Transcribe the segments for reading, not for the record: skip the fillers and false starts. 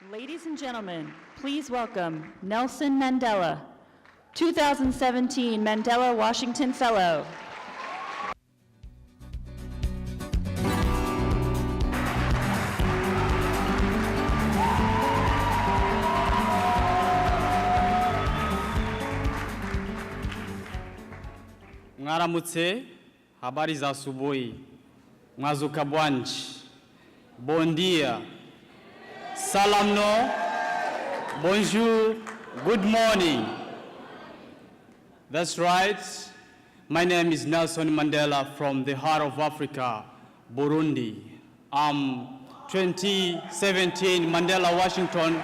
Ladies and gentlemen, please welcome Nelson Mandela, 2017 Mandela Washington Fellow. Mwaramutse, habari za asubuhi, mwazuka bwanji, bon dia, salam no, bonjour, good morning. That's right. My name is Nelson Mandela from the heart of Africa, Burundi. I'm 2017 Mandela Washington.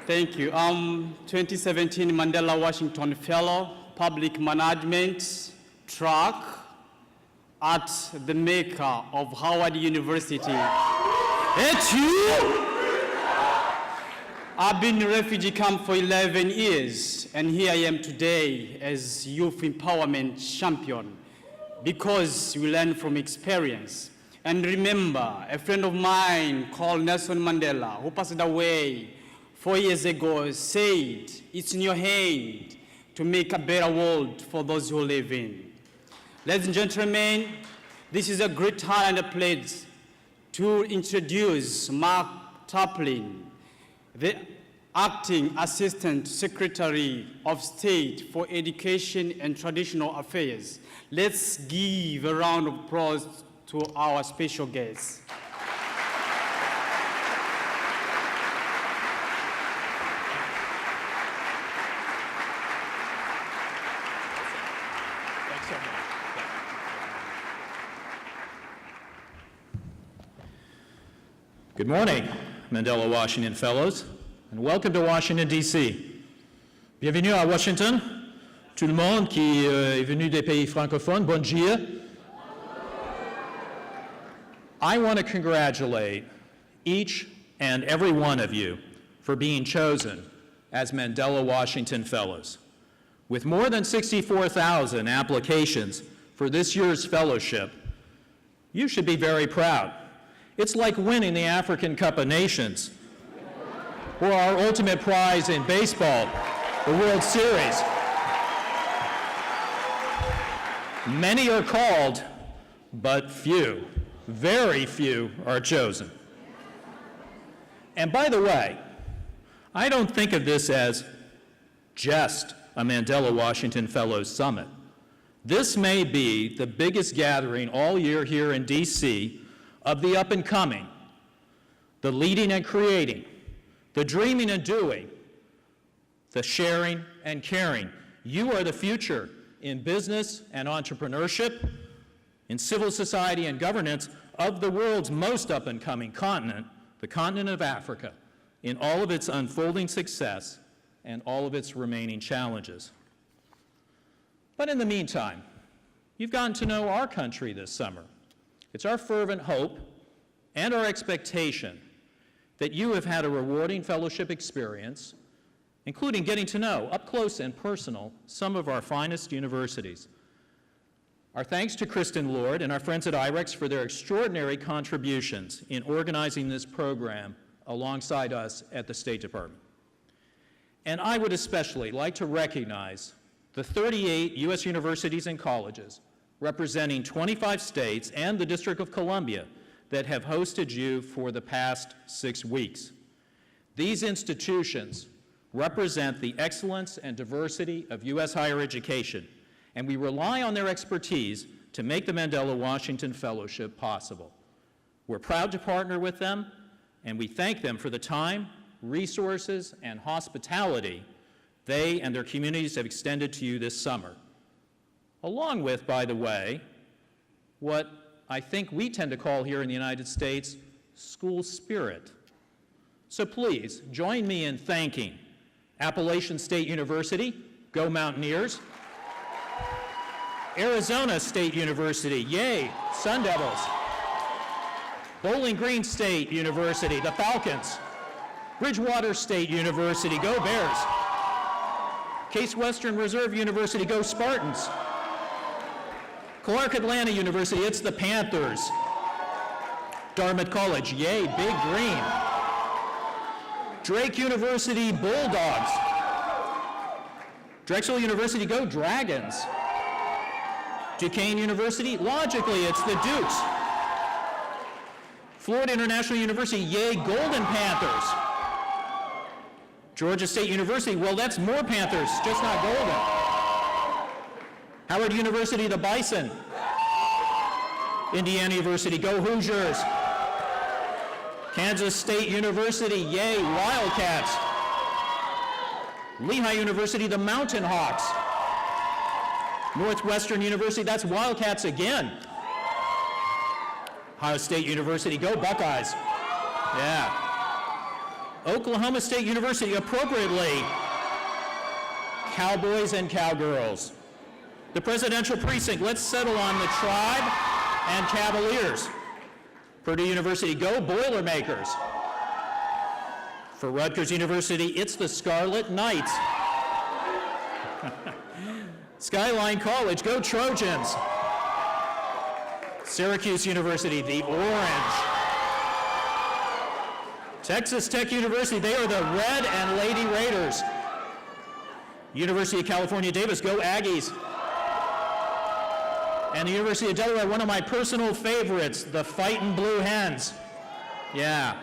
Thank you. I'm 2017 Mandela Washington Fellow, Public Management track at the Mecca of Howard University. It's you! I've been in refugee camp for 11 years, and here I am today as youth empowerment champion because we learn from experience. And remember, a friend of mine called Nelson Mandela, who passed away 4 years ago, said, it's in your hand to make a better world for those who live in. Ladies and gentlemen, this is a great honor and a pleasure to introduce Mark Taplin, the Acting Assistant Secretary of State for Education and Traditional Affairs. Let's give a round of applause to our special guests. Good morning, Mandela Washington Fellows, and welcome to Washington, D.C. Bienvenue à Washington. Tout le monde qui est venu des pays francophones, bon dia. I want to congratulate each and every one of you for being chosen as Mandela Washington Fellows. With more than 64,000 applications for this year's fellowship, you should be very proud. It's like winning the African Cup of Nations, or our ultimate prize in baseball, the World Series. Many are called, but few, very few are chosen. And by the way, I don't think of this as just a Mandela Washington Fellows Summit. This may be the biggest gathering all year here in DC of the up and coming, the leading and creating, the dreaming and doing, the sharing and caring. You are the future in business and entrepreneurship, in civil society and governance of the world's most up and coming continent, the continent of Africa, in all of its unfolding success and all of its remaining challenges. But in the meantime, you've gotten to know our country this summer. It's our fervent hope and our expectation that you have had a rewarding fellowship experience, including getting to know, up close and personal, some of our finest universities. Our thanks to Kristen Lord and our friends at IREX for their extraordinary contributions in organizing this program alongside us at the State Department. And I would especially like to recognize the 38 U.S. universities and colleges representing 25 states and the District of Columbia that have hosted you for the past 6 weeks. These institutions represent the excellence and diversity of U.S. higher education, and we rely on their expertise to make the Mandela Washington Fellowship possible. We're proud to partner with them, and we thank them for the time, resources, and hospitality they and their communities have extended to you this summer. Along with, by the way, what I think we tend to call here in the United States, school spirit. So please, join me in thanking Appalachian State University, go Mountaineers, Arizona State University, yay, Sun Devils, Bowling Green State University, the Falcons, Bridgewater State University, go Bears, Case Western Reserve University, go Spartans. Clark Atlanta University, it's the Panthers. Dartmouth College, yay, Big Green. Drake University, Bulldogs. Drexel University, go Dragons. Duquesne University, logically, it's the Dukes. Florida International University, yay, Golden Panthers. Georgia State University, well, that's more Panthers, just not Golden. Howard University, the Bison. Indiana University, go Hoosiers. Kansas State University, yay, Wildcats. Lehigh University, the Mountain Hawks. Northwestern University, that's Wildcats again. Ohio State University, go Buckeyes. Yeah. Oklahoma State University, appropriately, Cowboys and Cowgirls. The presidential precinct, let's settle on the Tribe and Cavaliers. Purdue University, go Boilermakers. For Rutgers University, it's the Scarlet Knights. Skyline College, go Trojans. Syracuse University, the Orange. Texas Tech University, they are the Red and Lady Raiders. University of California, Davis, go Aggies. And the University of Delaware, one of my personal favorites, the Fightin' Blue Hens. Yeah.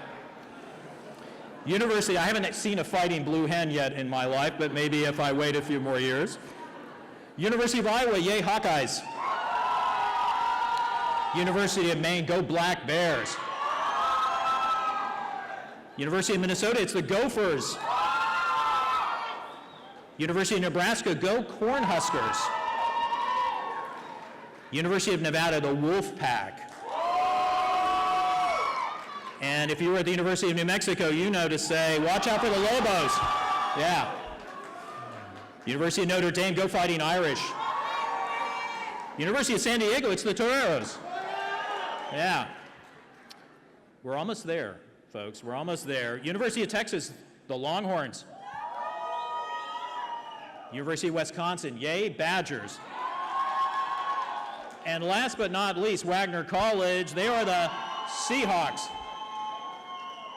University, I haven't seen a fighting blue hen yet in my life, but maybe if I wait a few more years. University of Iowa, yay Hawkeyes. University of Maine, go Black Bears. University of Minnesota, it's the Gophers. University of Nebraska, go Cornhuskers. University of Nevada, the Wolf Pack. And if you were at the University of New Mexico, you know to say, watch out for the Lobos. Yeah. University of Notre Dame, go Fighting Irish. University of San Diego, it's the Toreros. Yeah. We're almost there, folks. We're almost there. University of Texas, the Longhorns. University of Wisconsin, yay, Badgers. And last but not least, Wagner College, they are the Seahawks.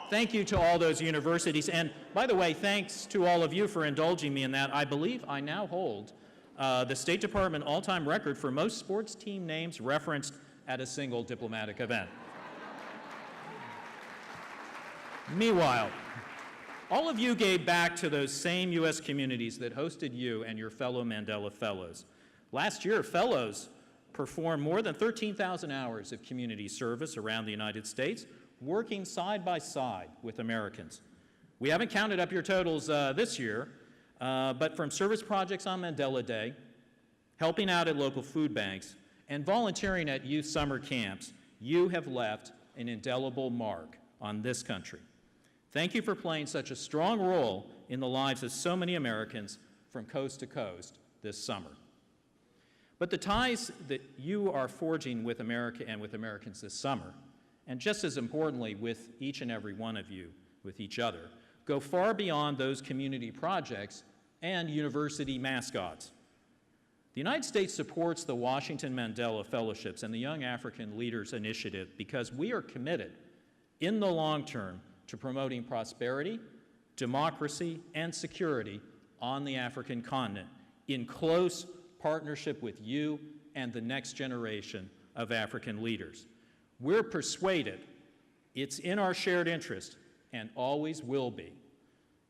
Thank you to all those universities. And by the way, thanks to all of you for indulging me in that. I believe I now hold the State Department all-time record for most sports team names referenced at a single diplomatic event. Meanwhile, all of you gave back to those same U.S. communities that hosted you and your fellow Mandela Fellows. Last year, Fellows performed more than 13,000 hours of community service around the United States, working side by side with Americans. We haven't counted up your totals this year, but from service projects on Mandela Day, helping out at local food banks, and volunteering at youth summer camps, you have left an indelible mark on this country. Thank you for playing such a strong role in the lives of so many Americans from coast to coast this summer. But the ties that you are forging with America and with Americans this summer, and just as importantly with each and every one of you, with each other, go far beyond those community projects and university mascots. The United States supports the Washington Mandela Fellowships and the Young African Leaders Initiative because we are committed in the long term to promoting prosperity, democracy, and security on the African continent in close partnership with you and the next generation of African leaders. We're persuaded it's in our shared interest and always will be.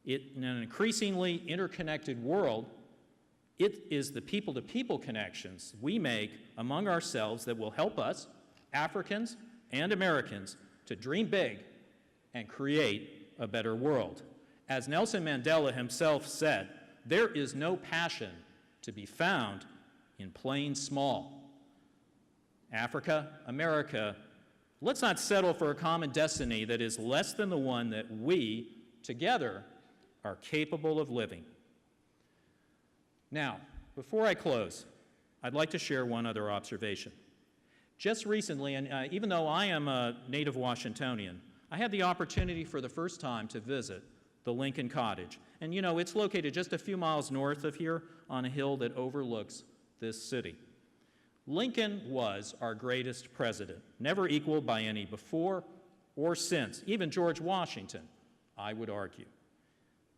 In an increasingly interconnected world, it is the people-to-people connections we make among ourselves that will help us, Africans and Americans, to dream big and create a better world. As Nelson Mandela himself said, there is no passion to be found in playing small. Africa, America, let's not settle for a common destiny that is less than the one that we, together, are capable of living. Now, before I close, I'd like to share one other observation. Just recently, and even though I am a native Washingtonian, I had the opportunity for the first time to visit the Lincoln Cottage. And you know, it's located just a few miles north of here on a hill that overlooks this city. Lincoln was our greatest president, never equaled by any before or since, even George Washington, I would argue.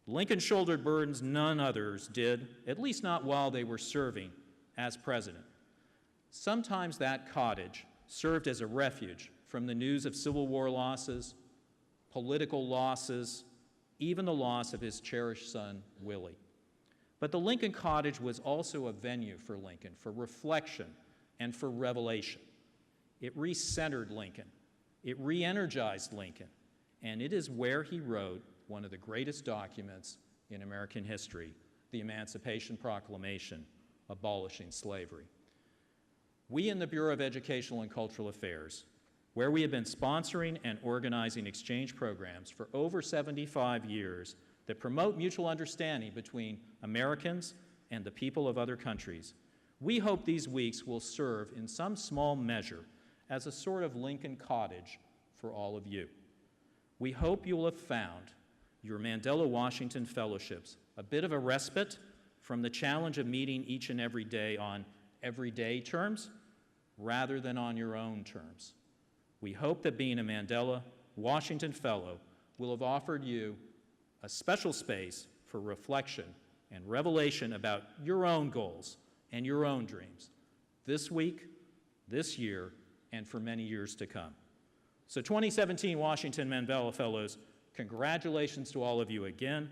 Lincoln shouldered burdens none others did, at least not while they were serving as president. Sometimes that cottage served as a refuge from the news of Civil War losses, political losses, even the loss of his cherished son, Willie. But the Lincoln Cottage was also a venue for Lincoln, for reflection and for revelation. It re-centered Lincoln. It re-energized Lincoln. And it is where he wrote one of the greatest documents in American history, the Emancipation Proclamation, abolishing slavery. We in the Bureau of Educational and Cultural Affairs, where we have been sponsoring and organizing exchange programs for over 75 years that promote mutual understanding between Americans and the people of other countries, we hope these weeks will serve in some small measure as a sort of Lincoln Cottage for all of you. We hope you will have found your Mandela Washington Fellowships a bit of a respite from the challenge of meeting each and every day on everyday terms rather than on your own terms. We hope that being a Mandela Washington Fellow will have offered you a special space for reflection and revelation about your own goals and your own dreams this week, this year, and for many years to come. So 2017 Washington Mandela Fellows, congratulations to all of you again.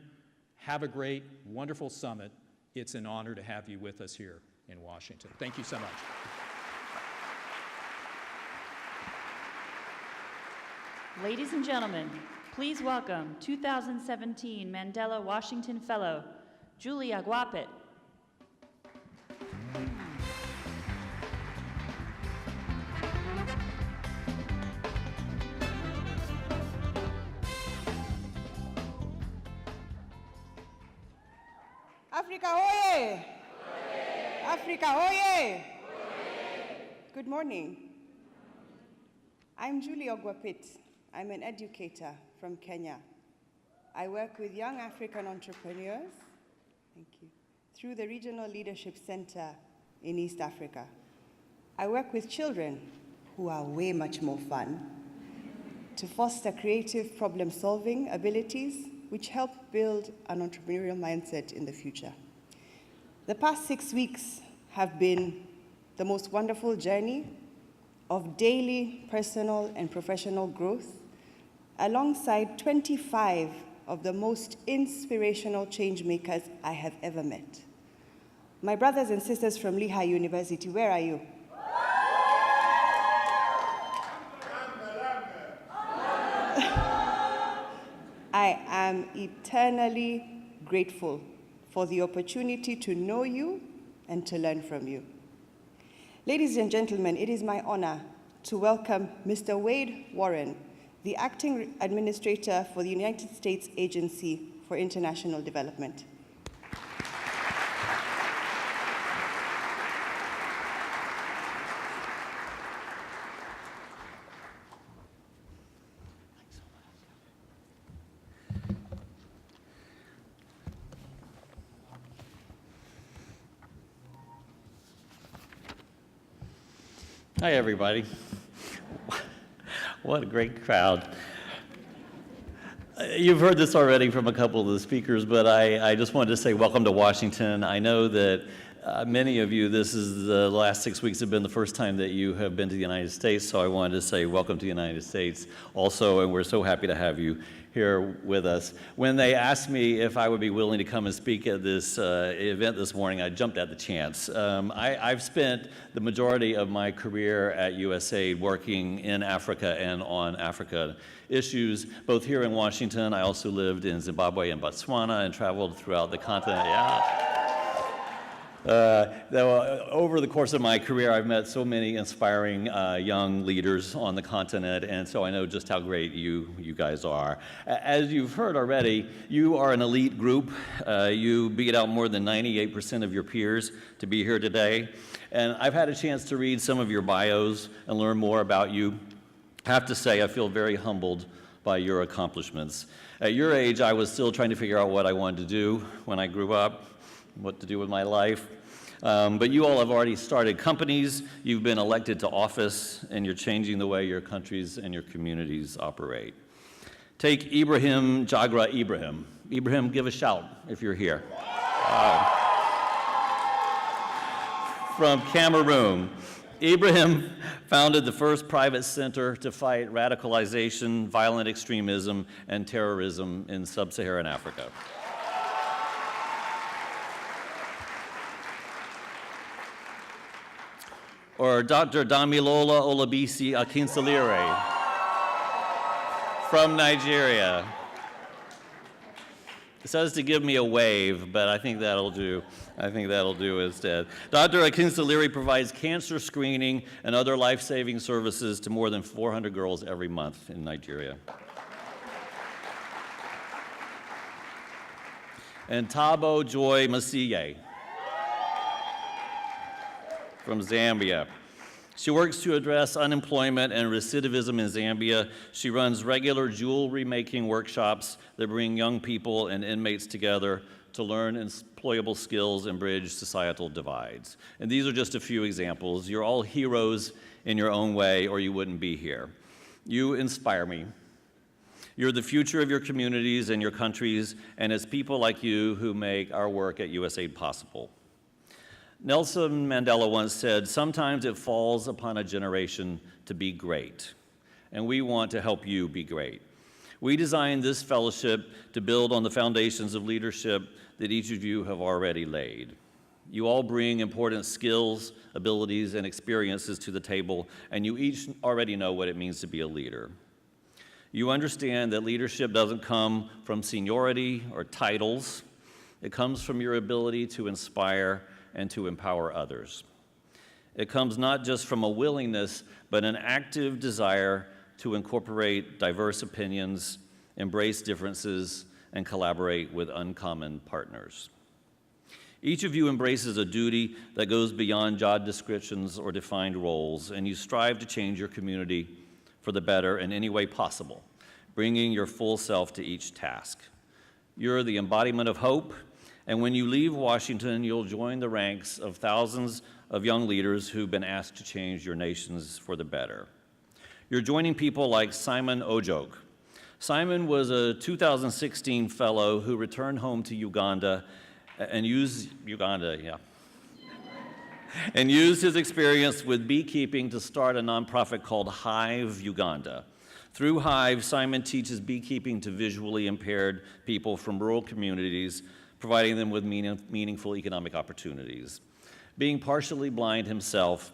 Have a great, wonderful summit. It's an honor to have you with us here in Washington. Thank you so much. Ladies and gentlemen, please welcome 2017 Mandela Washington Fellow, Julie Aguapit. Africa hoye! Africa hoye! Good morning. I'm Julie Ogwapit. I'm an educator from Kenya. I work with young African entrepreneurs, thank you, through the Regional Leadership Center in East Africa. I work with children who are way much more fun to foster creative problem-solving abilities which help build an entrepreneurial mindset in the future. The past 6 weeks have been the most wonderful journey of daily personal and professional growth, alongside 25 of the most inspirational change makers I have ever met. My brothers and sisters from Lehigh University, where are you? I am eternally grateful for the opportunity to know you and to learn from you. Ladies and gentlemen, it is my honor to welcome Mr. Wade Warren, the Acting Administrator for the United States Agency for International Development. Hi, everybody. What a great crowd. You've heard this already from a couple of the speakers, but I just wanted to say welcome to Washington. I know that many of you, this is the last 6 weeks have been the first time that you have been to the United States, so I wanted to say welcome to the United States also, and we're so happy to have you here with us. When they asked me if I would be willing to come and speak at this event this morning, I jumped at the chance. I've spent the majority of my career at USAID working in Africa and on Africa issues, both here in Washington. I also lived in Zimbabwe and Botswana and traveled throughout the continent. Over the course of my career, I've met so many inspiring young leaders on the continent, and so I know just how great you guys are. As you've heard already, you are an elite group. You beat out more than 98% of your peers to be here today, and I've had a chance to read some of your bios and learn more about you. I have to say, I feel very humbled by your accomplishments. At your age, I was still trying to figure out what I wanted to do when I grew up, what to do with my life. But you all have already started companies, you've been elected to office, and you're changing the way your countries and your communities operate. Take Ibrahim Jagra Ibrahim. Ibrahim, give a shout if you're here. From Cameroon. Ibrahim founded the first private center to fight radicalization, violent extremism, and terrorism in sub-Saharan Africa. Or Dr. Damilola Olabisi Akinselere from Nigeria. It says to give me a wave, but I think that'll do. I think that'll do instead. Dr. Akinselere provides cancer screening and other life-saving services to more than 400 girls every month in Nigeria. And Thabo Joy Masiye from Zambia. She works to address unemployment and recidivism in Zambia. She runs regular jewelry making workshops that bring young people and inmates together to learn employable skills and bridge societal divides. And these are just a few examples. You're all heroes in your own way, or you wouldn't be here. You inspire me. You're the future of your communities and your countries, and it's people like you who make our work at USAID possible. Nelson Mandela once said, "Sometimes it falls upon a generation to be great," and we want to help you be great. We designed this fellowship to build on the foundations of leadership that each of you have already laid. You all bring important skills, abilities, and experiences to the table, and you each already know what it means to be a leader. You understand that leadership doesn't come from seniority or titles. It comes from your ability to inspire and to empower others. It comes not just from a willingness, but an active desire to incorporate diverse opinions, embrace differences, and collaborate with uncommon partners. Each of you embraces a duty that goes beyond job descriptions or defined roles, and you strive to change your community for the better in any way possible, bringing your full self to each task. You're the embodiment of hope, and when you leave Washington, you'll join the ranks of thousands of young leaders who've been asked to change your nations for the better. You're joining people like Simon Ojok. Simon was a 2016 fellow who returned home to Uganda and used his experience with beekeeping to start a nonprofit called Hive Uganda. Through Hive, Simon teaches beekeeping to visually impaired people from rural communities, providing them with meaningful economic opportunities. Being partially blind himself,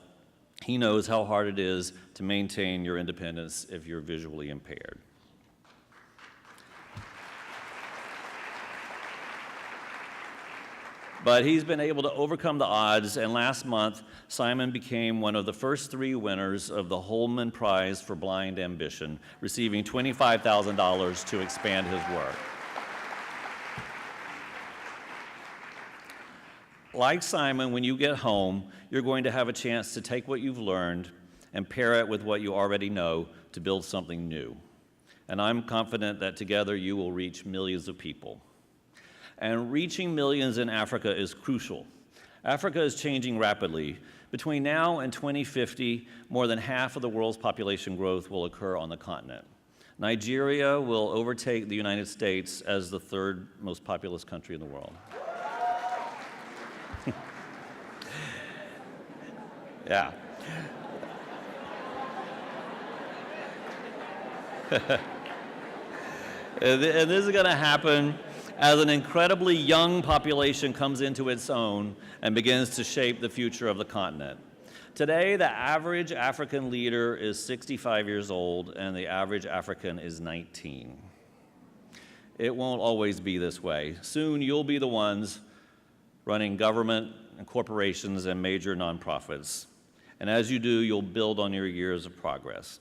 he knows how hard it is to maintain your independence if you're visually impaired. But he's been able to overcome the odds, and last month, Simon became one of the first 3 winners of the Holman Prize for Blind Ambition, receiving $25,000 to expand his work. Like Simon, when you get home, you're going to have a chance to take what you've learned and pair it with what you already know to build something new. And I'm confident that together you will reach millions of people. And reaching millions in Africa is crucial. Africa is changing rapidly. Between now and 2050, more than half of the world's population growth will occur on the continent. Nigeria will overtake the United States as the 3rd most populous country in the world. Yeah. And this is going to happen as an incredibly young population comes into its own and begins to shape the future of the continent. Today, the average African leader is 65 years old, and the average African is 19. It won't always be this way. Soon, you'll be the ones running government and corporations and major nonprofits. And as you do, you'll build on your years of progress.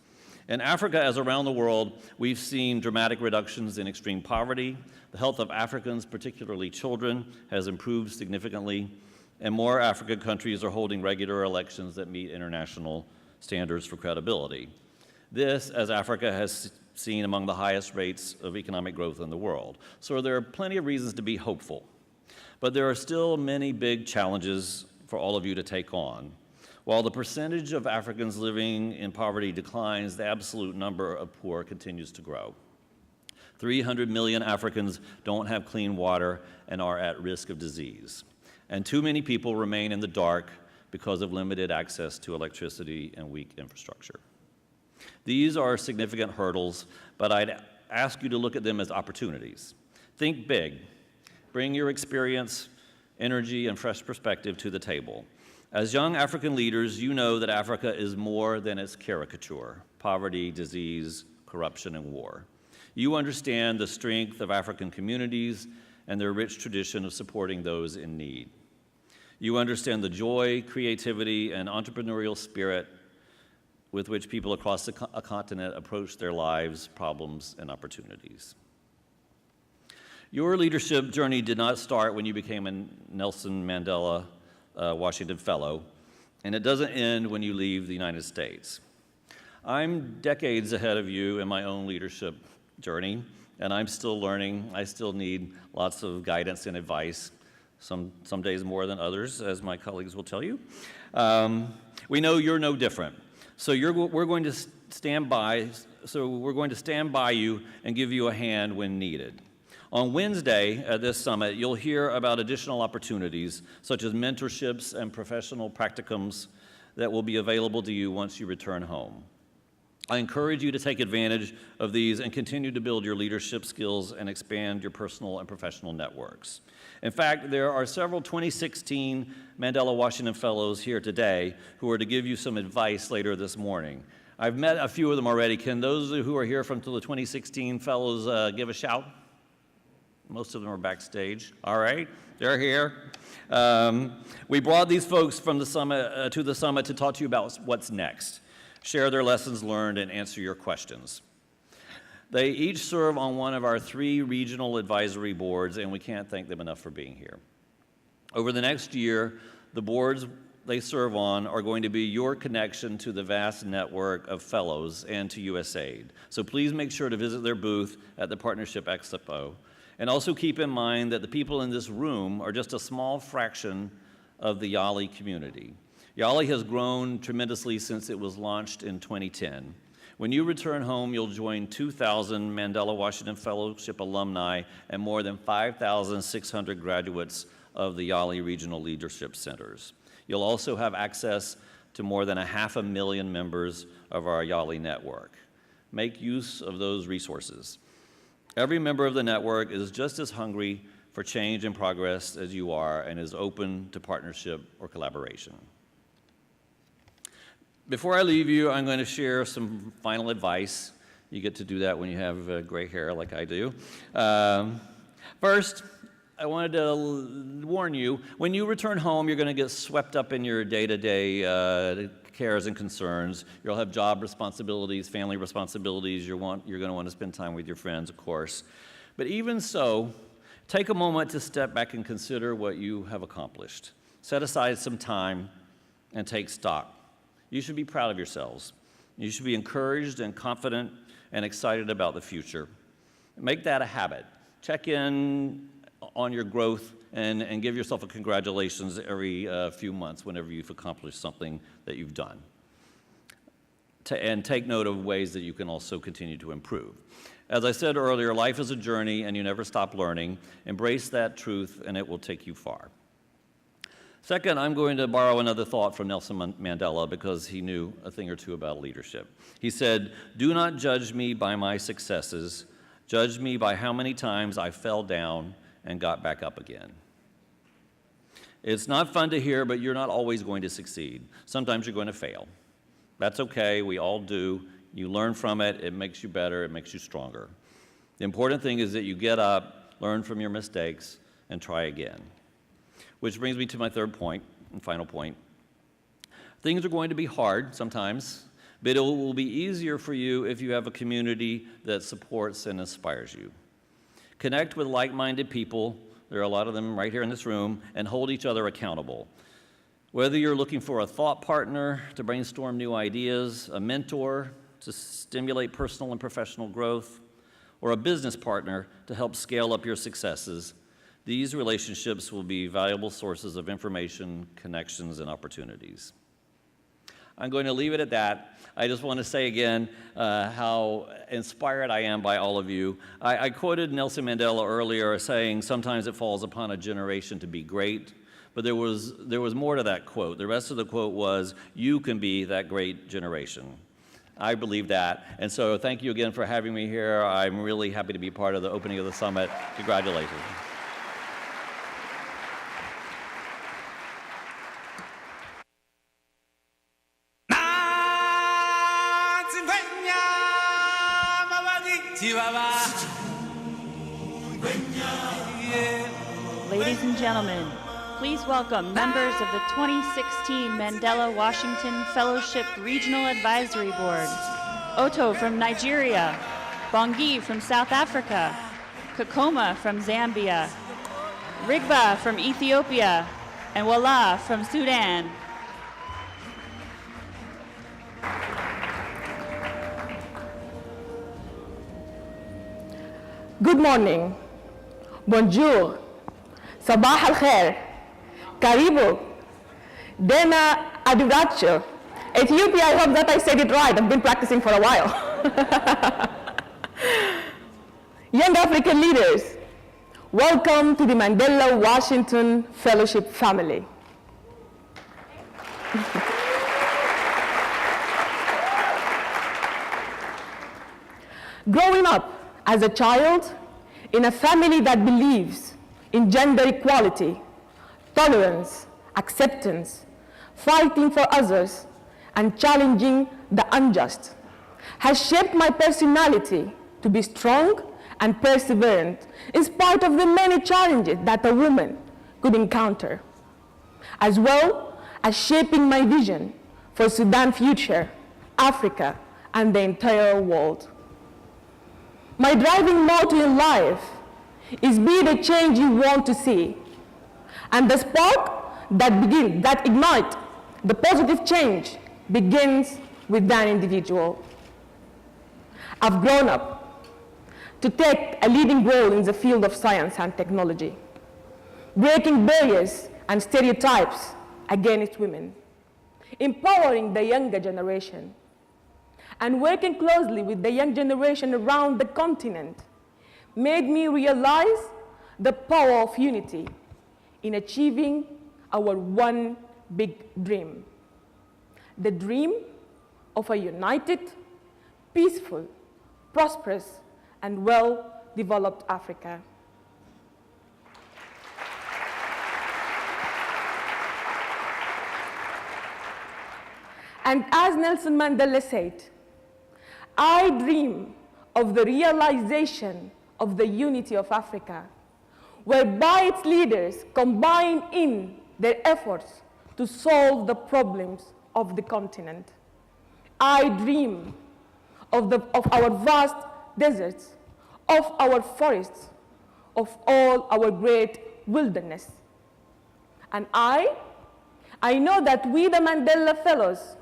In Africa, as around the world, we've seen dramatic reductions in extreme poverty. The health of Africans, particularly children, has improved significantly, and more African countries are holding regular elections that meet international standards for credibility. This, as Africa has seen among the highest rates of economic growth in the world. So there are plenty of reasons to be hopeful. But there are still many big challenges for all of you to take on. While the percentage of Africans living in poverty declines, the absolute number of poor continues to grow. 300 million Africans don't have clean water and are at risk of disease. And too many people remain in the dark because of limited access to electricity and weak infrastructure. These are significant hurdles, but I'd ask you to look at them as opportunities. Think big. Bring your experience, energy, and fresh perspective to the table. As young African leaders, you know that Africa is more than its caricature: poverty, disease, corruption, and war. You understand the strength of African communities and their rich tradition of supporting those in need. You understand the joy, creativity, and entrepreneurial spirit with which people across a continent approach their lives, problems, and opportunities. Your leadership journey did not start when you became a Nelson Mandela Washington Fellow, and it doesn't end when you leave the United States. I'm decades ahead of you in my own leadership journey, and I'm still learning. I still need lots of guidance and advice, some days more than others, as my colleagues will tell you. We know you're no different. So we're going to stand by you and give you a hand when needed. On Wednesday at this summit, you'll hear about additional opportunities, such as mentorships and professional practicums that will be available to you once you return home. I encourage you to take advantage of these and continue to build your leadership skills and expand your personal and professional networks. In fact, there are several 2016 Mandela Washington Fellows here today who are to give you some advice later this morning. I've met a few of them already. Can those who are here from the 2016 Fellows give a shout? Most of them are backstage. All right, they're here. We brought these folks from the summit to the summit to talk to you about what's next, share their lessons learned, and answer your questions. They each serve on one of our 3 regional advisory boards, and we can't thank them enough for being here. Over the next year, the boards they serve on are going to be your connection to the vast network of fellows and to USAID. So please make sure to visit their booth at the Partnership Expo. And also keep in mind that the people in this room are just a small fraction of the YALI community. YALI has grown tremendously since it was launched in 2010. When you return home, you'll join 2,000 Mandela Washington Fellowship alumni and more than 5,600 graduates of the YALI Regional Leadership Centers. You'll also have access to more than 500,000 members of our YALI network. Make use of those resources. Every member of the network is just as hungry for change and progress as you are and is open to partnership or collaboration. Before I leave you, I'm going to share some final advice. You get to do that when you have gray hair like I do. First, I wanted to warn you, when you return home, you're going to get swept up in your day-to-day cares and concerns. You'll have job responsibilities, family responsibilities. You're going to want to spend time with your friends, of course. But even so, take a moment to step back and consider what you have accomplished. Set aside some time and take stock. You should be proud of yourselves. You should be encouraged and confident and excited about the future. Make that a habit. Check in on your growth and give yourself a congratulations every few months whenever you've accomplished something that you've done. And take note of ways that you can also continue to improve. As I said earlier, life is a journey and you never stop learning. Embrace that truth and it will take you far. Second, I'm going to borrow another thought from Nelson Mandela because he knew a thing or two about leadership. He said, "Do not judge me by my successes. Judge me by how many times I fell down and got back up again." It's not fun to hear, but you're not always going to succeed. Sometimes you're going to fail. That's okay, we all do. You learn from it, it makes you better, it makes you stronger. The important thing is that you get up, learn from your mistakes, and try again. Which brings me to my third point and final point. Things are going to be hard sometimes, but it will be easier for you if you have a community that supports and inspires you. Connect with like-minded people, there are a lot of them right here in this room, and hold each other accountable. Whether you're looking for a thought partner to brainstorm new ideas, a mentor to stimulate personal and professional growth, or a business partner to help scale up your successes, these relationships will be valuable sources of information, connections, and opportunities. I'm going to leave it at that. I just want to say again how inspired I am by all of you. I quoted Nelson Mandela earlier saying, sometimes it falls upon a generation to be great, but there was more to that quote. The rest of the quote was, you can be that great generation. I believe that, and so thank you again for having me here. I'm really happy to be part of the opening of the summit. Congratulations. Ladies and gentlemen, please welcome members of the 2016 Mandela Washington Fellowship Regional Advisory Board. Otto from Nigeria, Bongi from South Africa, Kakoma from Zambia, Rigba from Ethiopia, and Wala from Sudan. Good morning, bonjour, sabah al khair, karibu, dena aduracho. Ethiopia, I hope that I said it right. I've been practicing for a while. Young African leaders, welcome to the Mandela Washington Fellowship family. Growing up as a child in a family that believes in gender equality, tolerance, acceptance, fighting for others, and challenging the unjust has shaped my personality to be strong and perseverant in spite of the many challenges that a woman could encounter, as well as shaping my vision for Sudan's future, Africa, and the entire world. My driving motto in life is be the change you want to see, and the spark that ignites the positive change begins with that individual. I've grown up to take a leading role in the field of science and technology, breaking barriers and stereotypes against women, empowering the younger generation, and working closely with the young generation around the continent made me realize the power of unity in achieving our one big dream. The dream of a united, peaceful, prosperous, and well-developed Africa. And as Nelson Mandela said, I dream of the realization of the unity of Africa, whereby its leaders combine in their efforts to solve the problems of the continent. I dream of our vast deserts, of our forests, of all our great wilderness. And I know that we, the Mandela Fellows,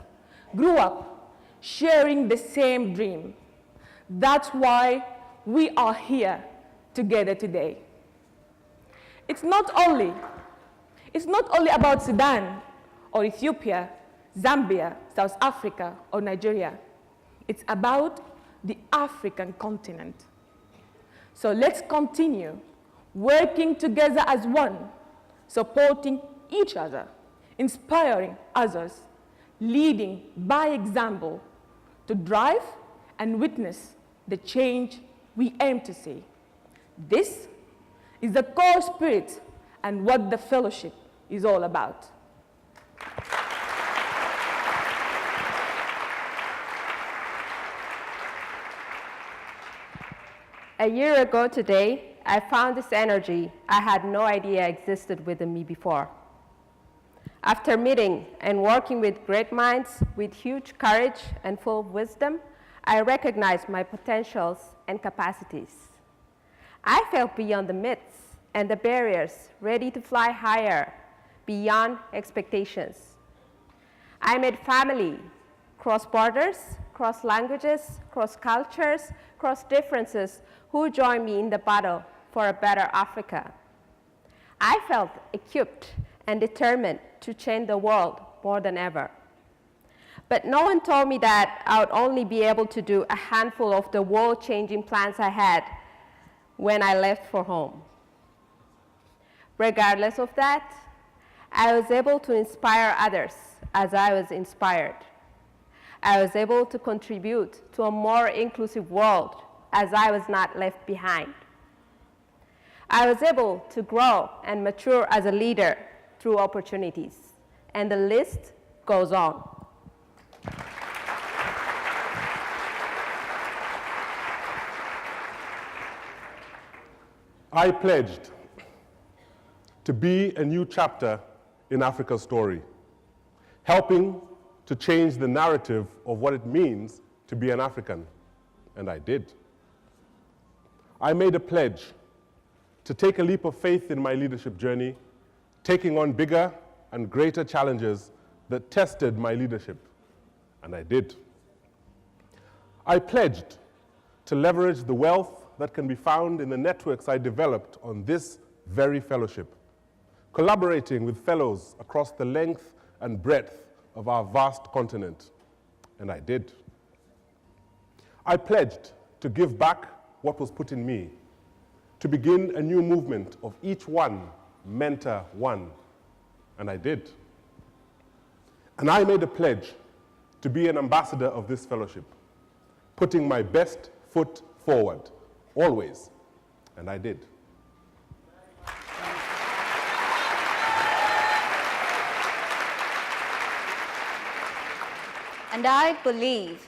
grew up sharing the same dream. That's why we are here together today. It's not only about Sudan or Ethiopia, Zambia, South Africa, or Nigeria. It's about the African continent. So let's continue working together as one, supporting each other, inspiring others, leading by example to drive and witness the change we aim to see. This is the core spirit and what the fellowship is all about. A year ago today, I found this energy I had no idea existed within me before. After meeting and working with great minds with huge courage and full of wisdom, I recognized my potentials and capacities. I felt beyond the myths and the barriers, ready to fly higher, beyond expectations. I made family, cross borders, cross languages, cross cultures, cross differences who joined me in the battle for a better Africa. I felt equipped and determined to change the world more than ever. But no one told me that I would only be able to do a handful of the world-changing plans I had when I left for home. Regardless of that, I was able to inspire others as I was inspired. I was able to contribute to a more inclusive world as I was not left behind. I was able to grow and mature as a leader through opportunities, and the list goes on. I pledged to be a new chapter in Africa's story, helping to change the narrative of what it means to be an African, and I did. I made a pledge to take a leap of faith in my leadership journey, taking on bigger and greater challenges that tested my leadership, and I did. I pledged to leverage the wealth that can be found in the networks I developed on this very fellowship, collaborating with fellows across the length and breadth of our vast continent, and I did. I pledged to give back what was put in me, to begin a new movement of each one mentor one, and I did. And I made a pledge to be an ambassador of this fellowship, putting my best foot forward, always, and I did. And I believe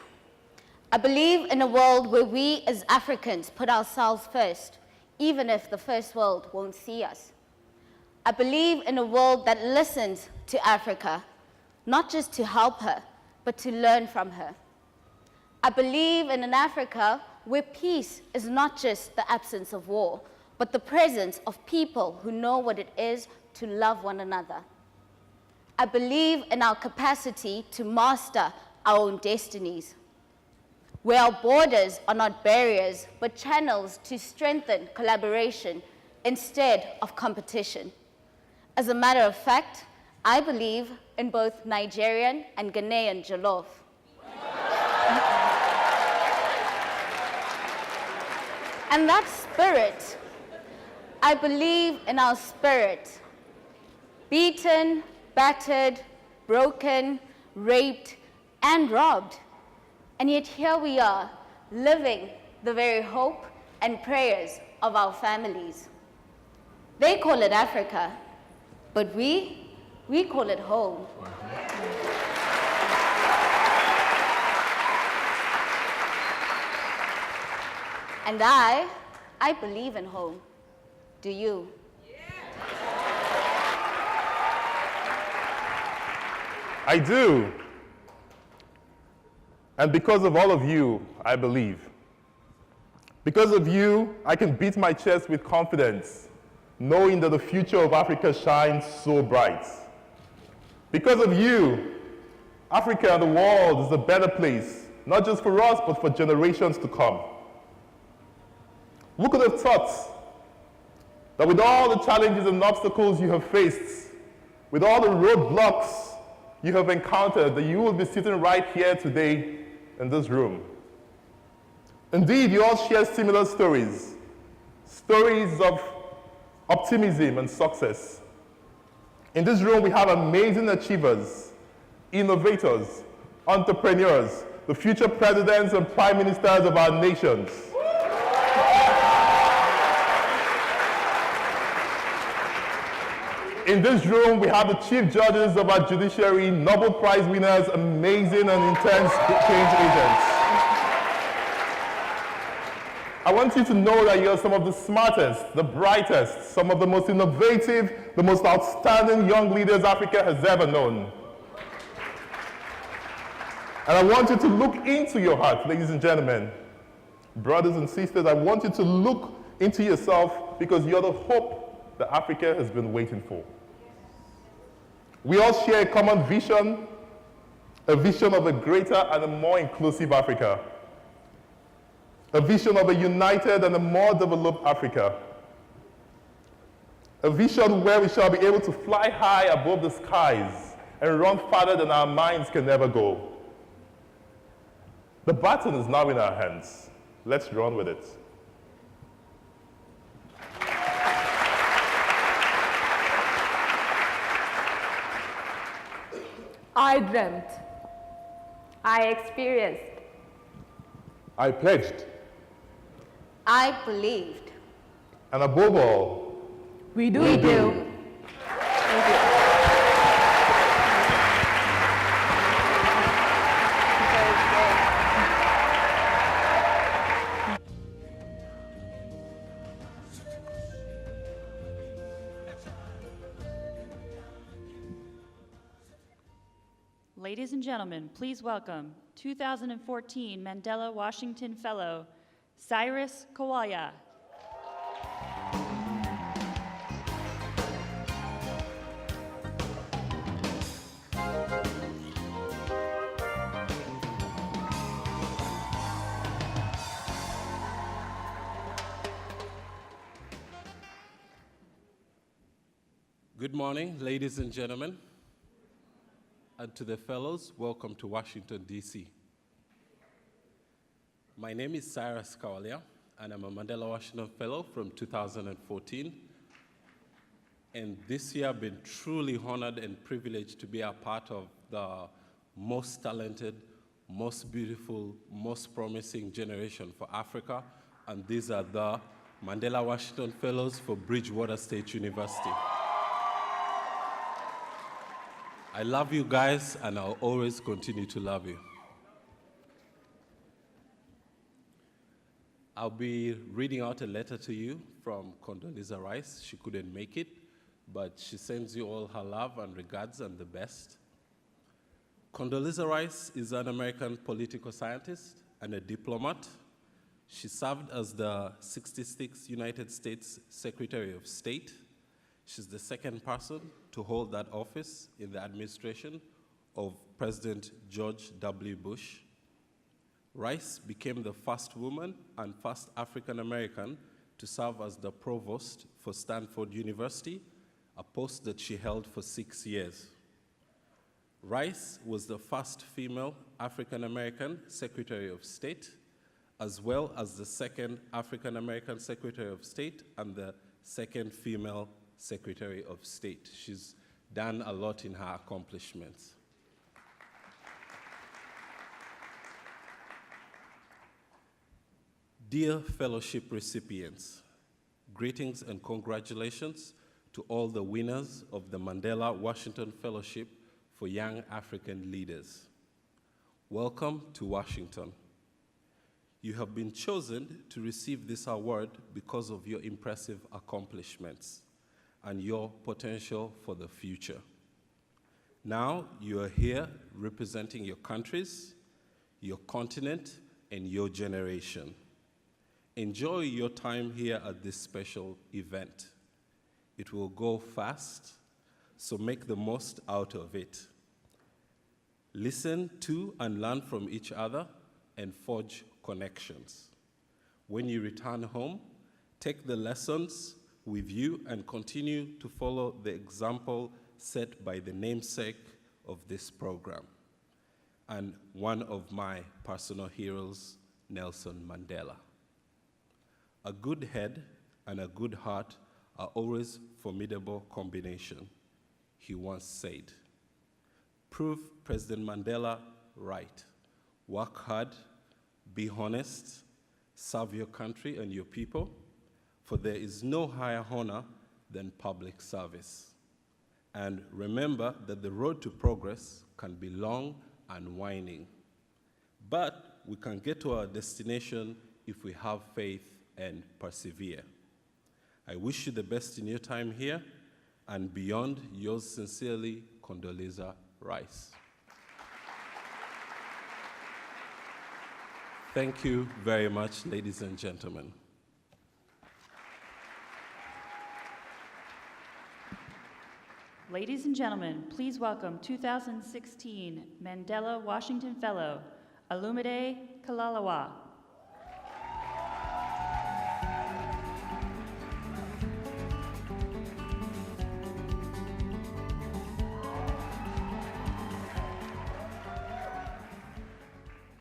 in a world where we as Africans put ourselves first, even if the first world won't see us. I believe in a world that listens to Africa, not just to help her, but to learn from her. I believe in an Africa where peace is not just the absence of war, but the presence of people who know what it is to love one another. I believe in our capacity to master our own destinies, where our borders are not barriers, but channels to strengthen collaboration instead of competition. As a matter of fact, I believe in both Nigerian and Ghanaian jollof. And that spirit, I believe in our spirit, beaten, battered, broken, raped, and robbed. And yet here we are, living the very hope and prayers of our families. They call it Africa, but we call it home. And I believe in home. Do you? I do. And because of all of you, I believe. Because of you, I can beat my chest with confidence, knowing that the future of Africa shines so bright. Because of you, Africa and the world is a better place, not just for us, but for generations to come. Who could have thought that with all the challenges and obstacles you have faced, with all the roadblocks you have encountered, that you will be sitting right here today in this room? Indeed, you all share similar stories, stories of optimism and success. In this room, we have amazing achievers, innovators, entrepreneurs, the future presidents and prime ministers of our nations. In this room, we have the chief judges of our judiciary, Nobel Prize winners, amazing and intense change agents. I want you to know that you're some of the smartest, the brightest, some of the most innovative, the most outstanding young leaders Africa has ever known. And I want you to look into your heart, ladies and gentlemen. Brothers and sisters, I want you to look into yourself, because you're the hope that Africa has been waiting for. We all share a common vision, a vision of a greater and a more inclusive Africa, a vision of a united and a more developed Africa, a vision where we shall be able to fly high above the skies and run farther than our minds can ever go. The baton is now in our hands. Let's run with it. I dreamt. I experienced. I pledged. I believed. And above all, We do. We do. Thank you. Ladies and gentlemen, please welcome 2014 Mandela Washington Fellow, Cyrus Kawalya. Good morning, ladies and gentlemen. And to the fellows, welcome to Washington, D.C. My name is Cyrus Kawalya, and I'm a Mandela Washington Fellow from 2014. And this year I've been truly honored and privileged to be a part of the most talented, most beautiful, most promising generation for Africa. And these are the Mandela Washington Fellows for Bridgewater State University. I love you guys, and I'll always continue to love you. I'll be reading out a letter to you from Condoleezza Rice. She couldn't make it, but she sends you all her love and regards and the best. Condoleezza Rice is an American political scientist and a diplomat. She served as the 66th United States Secretary of State. She's the second person to hold that office in the administration of President George W. Bush. Rice became the first woman and first African American to serve as the provost for Stanford University, a post that she held for 6 years. Rice was the first female African American Secretary of State, as well as the second African American Secretary of State and the second female Secretary of State. She's done a lot in her accomplishments. Dear fellowship recipients, greetings and congratulations to all the winners of the Mandela Washington Fellowship for Young African Leaders. Welcome to Washington. You have been chosen to receive this award because of your impressive accomplishments and your potential for the future. Now you are here representing your countries, your continent, and your generation. Enjoy your time here at this special event. It will go fast, so make the most out of it. Listen to and learn from each other and forge connections. When you return home, take the lessons with you and continue to follow the example set by the namesake of this program and one of my personal heroes, Nelson Mandela. A good head and a good heart are always a formidable combination, he once said. Prove President Mandela right. Work hard, be honest, serve your country and your people, for there is no higher honor than public service. And remember that the road to progress can be long and winding, but we can get to our destination if we have faith and persevere. I wish you the best in your time here and beyond. Yours sincerely, Condoleezza Rice. Thank you very much, ladies and gentlemen. Ladies and gentlemen, please welcome 2016 Mandela Washington Fellow, Alumide Kalalawa.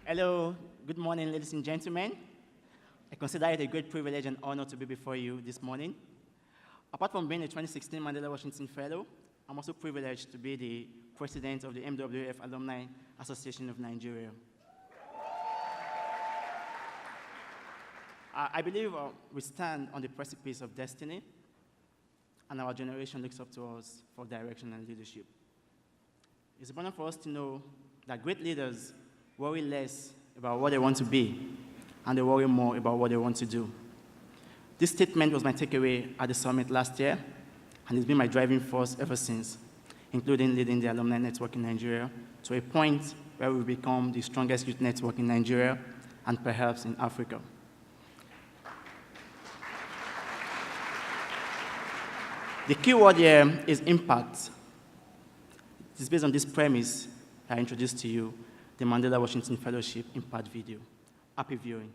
Hello, good morning, ladies and gentlemen. I consider it a great privilege and honor to be before you this morning. Apart from being a 2016 Mandela Washington Fellow, I'm also privileged to be the president of the MWF Alumni Association of Nigeria. I believe we stand on the precipice of destiny, and our generation looks up to us for direction and leadership. It's important for us to know that great leaders worry less about what they want to be, and they worry more about what they want to do. This statement was my takeaway at the summit last year, and it's been my driving force ever since, including leading the alumni network in Nigeria to a point where we've become the strongest youth network in Nigeria and perhaps in Africa. The key word here is impact. It is based on this premise I introduced to you, the Mandela Washington Fellowship Impact video. Happy viewing.